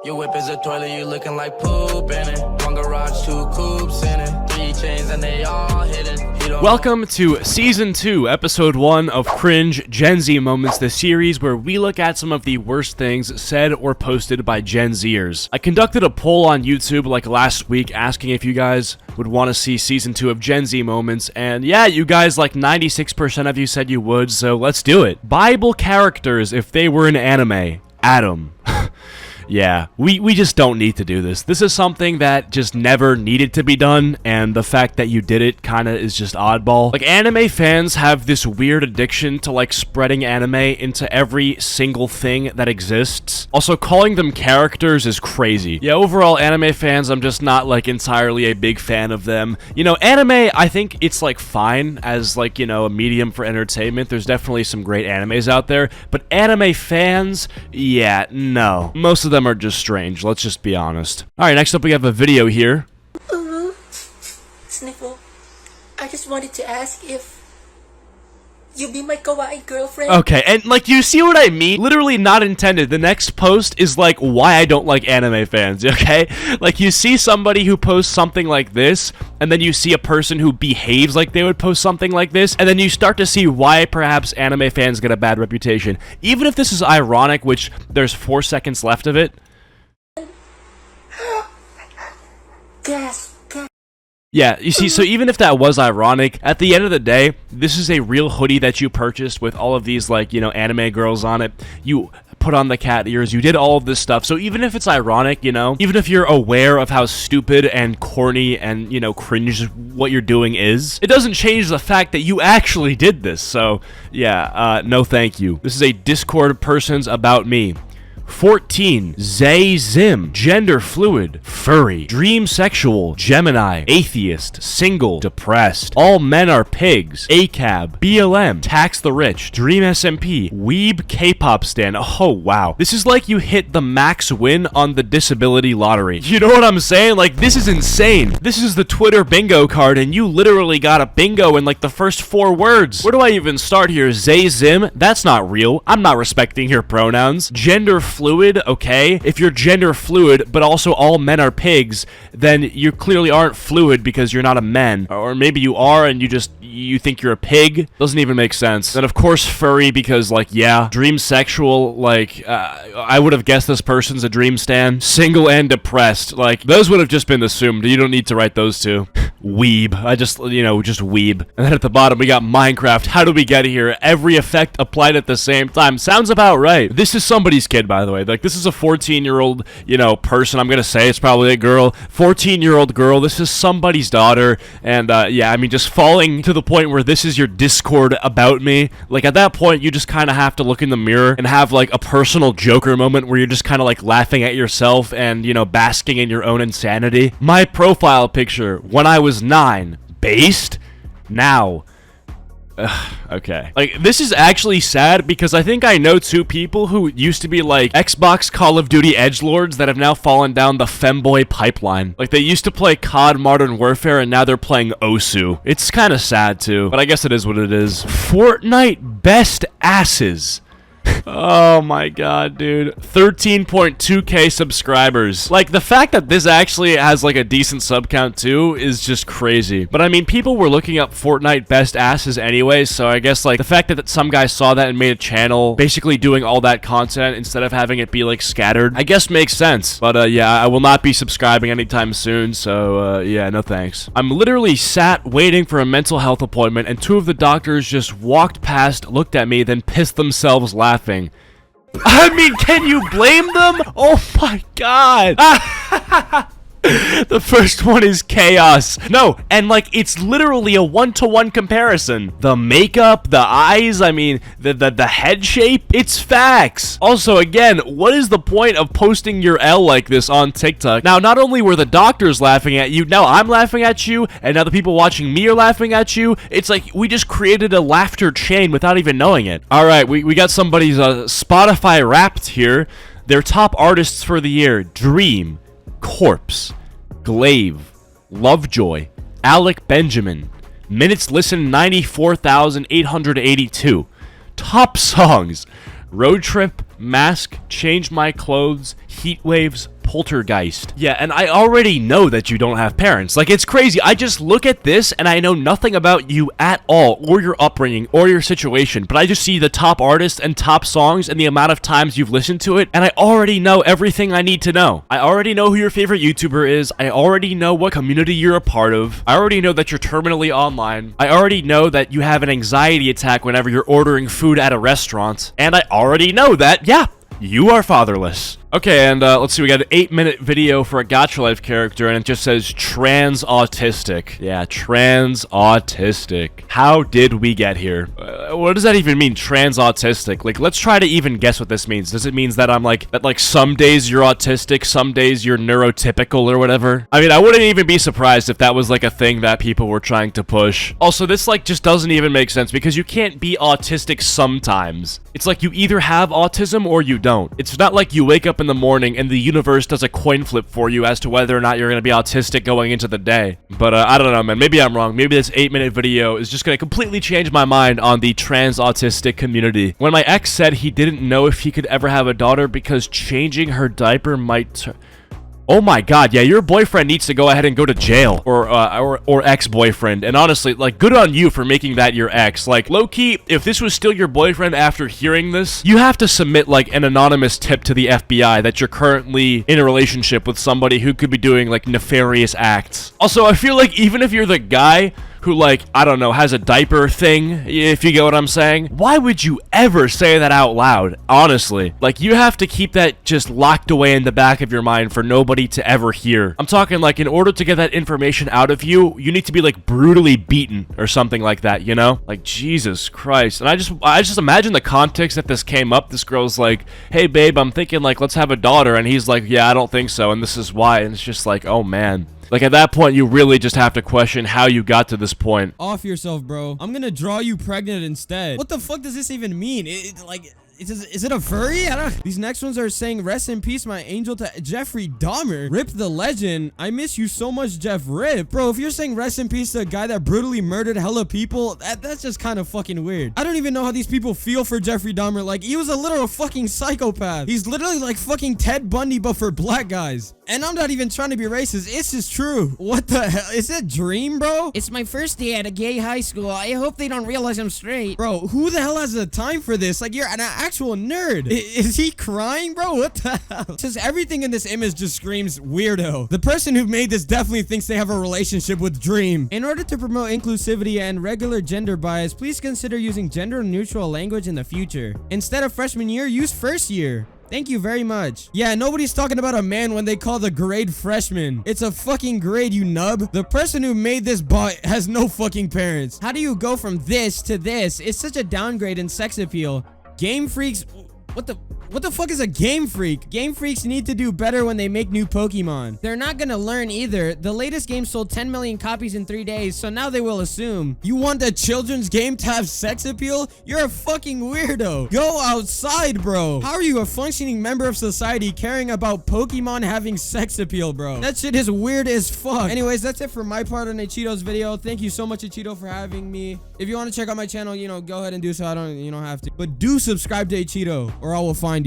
Your whip is a toilet, you looking like poop in it. One garage, 2 coupes in it. 3 chains and they all hidden. Welcome to Season 2, Episode 1 of Cringe Gen Z Moments, the series where we look at some of the worst things said or posted by Gen Zers. I conducted a poll on YouTube like last week asking if you guys would want to see Season 2 of Gen Z Moments, and yeah, you guys, like 96% of you said you would, so let's do it. Bible characters if they were an anime. Adam. Yeah, we just don't need to do this. This is something that just never needed to be done, and the fact that you did it kinda is just oddball. Like, anime fans have this weird addiction to, like, spreading anime into every single thing that exists. Also, calling them characters is crazy. Yeah, overall, anime fans, I'm just not, like, entirely a big fan of them. You know, anime, I think it's, like, fine as, like, you know, a medium for entertainment. There's definitely some great animes out there, but anime fans, yeah, no. Most of them are just strange, let's just be honest. Alright, next up we have a video here. Sniffle, I just wanted to ask if you be my kawaii girlfriend. Okay, and like, you see what I mean? Literally not intended. The next post is like why I don't like anime fans, okay? Like, you see somebody who posts something like this, and then you see a person who behaves like they would post something like this, and then you start to see why perhaps anime fans get a bad reputation. Even if this is ironic, which there's 4 seconds left of it. Gas. Yeah, you see, so even if that was ironic, at the end of the day, this is a real hoodie that you purchased with all of these, like, you know, anime girls on it. You put on the cat ears, you did all of this stuff, so even if it's ironic, you know, even if you're aware of how stupid and corny and, you know, cringe what you're doing is, it doesn't change the fact that you actually did this, so, yeah, no thank you. This is a Discord person's about me. 14. Zim. Gender fluid. Furry. Dream sexual. Gemini. Atheist. Single. Depressed. All men are pigs. ACAB. BLM. Tax the rich. Dream SMP. Weeb K-pop stan. Oh, wow. This is like you hit the max win on the disability lottery. You know what I'm saying? Like, this is insane. This is the Twitter bingo card, and you literally got a bingo in like the first 4 words. Where do I even start here? Zim? That's not real. I'm not respecting your pronouns. Gender fluid, okay? If you're gender fluid, but also all men are pigs, then you clearly aren't fluid because you're not a man. Or maybe you are and you think you're a pig. Doesn't even make sense. Then of course furry because, like, yeah. Dream sexual, like, I would have guessed this person's a dream stan. Single and depressed. Like, those would have just been assumed. You don't need to write those two. Weeb. I just, you know, just weeb. And then at the bottom we got Minecraft. How do we get here? Every effect applied at the same time. Sounds about right. This is somebody's kid, by the way. Like, this is a 14-year-old, you know, person. I'm gonna say it's probably a girl. 14-year-old girl. This is somebody's daughter. And, yeah, I mean, just falling to the point where this is your Discord about me. Like, at that point, you just kind of have to look in the mirror and have, like, a personal Joker moment where you're just kind of, like, laughing at yourself and, you know, basking in your own insanity. My profile picture when I was 9. Based? Now. Okay. Like, this is actually sad because I think I know 2 people who used to be, like, Xbox Call of Duty edgelords that have now fallen down the femboy pipeline. Like, they used to play COD Modern Warfare and now they're playing Osu. It's kind of sad, too. But I guess it is what it is. Fortnite best asses. Oh my god, dude. 13.2k subscribers. Like, the fact that this actually has, like, a decent sub count, too, is just crazy. But, I mean, people were looking up Fortnite best asses anyway, so I guess, like, the fact that some guy saw that and made a channel basically doing all that content instead of having it be, like, scattered, I guess makes sense. But, yeah, I will not be subscribing anytime soon, so, yeah, no thanks. I'm literally sat waiting for a mental health appointment, and 2 of the doctors just walked past, looked at me, then pissed themselves laughing. I mean, can you blame them? Oh my god. The first one is chaos. No, and like, it's literally a 1-to-1 comparison. The makeup, the eyes, I mean, the head shape, it's facts. Also, again, what is the point of posting your L like this on TikTok? Now, not only were the doctors laughing at you, now I'm laughing at you, and now the people watching me are laughing at you. It's like, we just created a laughter chain without even knowing it. Alright, we got somebody's Spotify Wrapped here. Their top artists for the year: Dream, Corpse, Glaive, Lovejoy, Alec Benjamin. Minutes listened 94,882. Top songs: Road Trip, mask, change my clothes, heat waves, poltergeist. Yeah, and I already know that you don't have parents. Like, it's crazy. I just look at this and I know nothing about you at all, or your upbringing, or your situation, but I just see the top artists and top songs and the amount of times you've listened to it, and I already know everything I need to know. I already know who your favorite YouTuber is. I already know what community you're a part of. I already know that you're terminally online. I already know that you have an anxiety attack whenever you're ordering food at a restaurant. And I already know that, yeah, you are fatherless. Okay, and let's see, we got an 8-minute video for a Gacha Life character, and it just says trans autistic. Yeah, trans autistic. How did we get here? What does that even mean, trans autistic? Like, let's try to even guess what this means. Does it mean that I'm like, that like some days you're autistic, some days you're neurotypical or whatever? I mean, I wouldn't even be surprised if that was like a thing that people were trying to push. Also, this like just doesn't even make sense because you can't be autistic sometimes. It's like you either have autism or you don't. It's not like you wake up in the morning and the universe does a coin flip for you as to whether or not you're going to be autistic going into the day. But I don't know, man. Maybe I'm wrong. Maybe this 8-minute video is just going to completely change my mind on the trans autistic community. When my ex said he didn't know if he could ever have a daughter because changing her diaper might... Oh my god, yeah, your boyfriend needs to go ahead and go to jail. Or ex-boyfriend. And honestly, like, good on you for making that your ex. Like, low-key, if this was still your boyfriend after hearing this, you have to submit, like, an anonymous tip to the FBI that you're currently in a relationship with somebody who could be doing, like, nefarious acts. Also, I feel like even if you're the guy who, like, I don't know, has a diaper thing, if you get what I'm saying, why would you ever say that out loud? Honestly, like, you have to keep that just locked away in the back of your mind for nobody to ever hear. I'm talking, like, in order to get that information out of you, you need to be, like, brutally beaten or something like that, you know? Like, Jesus Christ. And I just imagine the context that this came up. This girl's like, hey, babe, I'm thinking, like, let's have a daughter. And he's like, yeah, I don't think so. And this is why. And it's just like, oh, man. Like, at that point, you really just have to question how you got to this point. Off yourself, bro. I'm gonna draw you pregnant instead. What the fuck does this even mean? Is it a furry? I don't... These next ones are saying, rest in peace, my angel, to Jeffrey Dahmer. Rip the legend. I miss you so much, Jeff. Rip. Bro, if you're saying rest in peace to a guy that brutally murdered hella people, that's just kind of fucking weird. I don't even know how these people feel for Jeffrey Dahmer. Like, he was a literal fucking psychopath. He's literally like fucking Ted Bundy, but for black guys. And I'm not even trying to be racist. It's just true. What the hell? Is that Dream, bro? It's my first day at a gay high school. I hope they don't realize I'm straight. Bro, who the hell has the time for this? Like, you're an actual nerd. Is he crying, bro? What the hell? Just everything in this image just screams weirdo. The person who made this definitely thinks they have a relationship with Dream. In order to promote inclusivity and regular gender bias, please consider using gender-neutral language in the future. Instead of freshman year, use first year. Thank you very much. Yeah, nobody's talking about a man when they call the grade freshman. It's a fucking grade, you nub. The person who made this bot has no fucking parents. How do you go from this to this? It's such a downgrade in sex appeal. Game freaks... What the fuck is a game freak? Game freaks need to do better when they make new Pokemon. They're not gonna learn either. The latest game sold 10 million copies in 3 days, so now they will assume. You want a children's game to have sex appeal? You're a fucking weirdo. Go outside, bro. How are you a functioning member of society caring about Pokemon having sex appeal, bro? That shit is weird as fuck. Anyways, that's it for my part on Ichido's video. Thank you so much, Ichido, for having me. If you want to check out my channel, you know, go ahead and do so. I don't, you don't have to. But do subscribe to Ichido, or I will find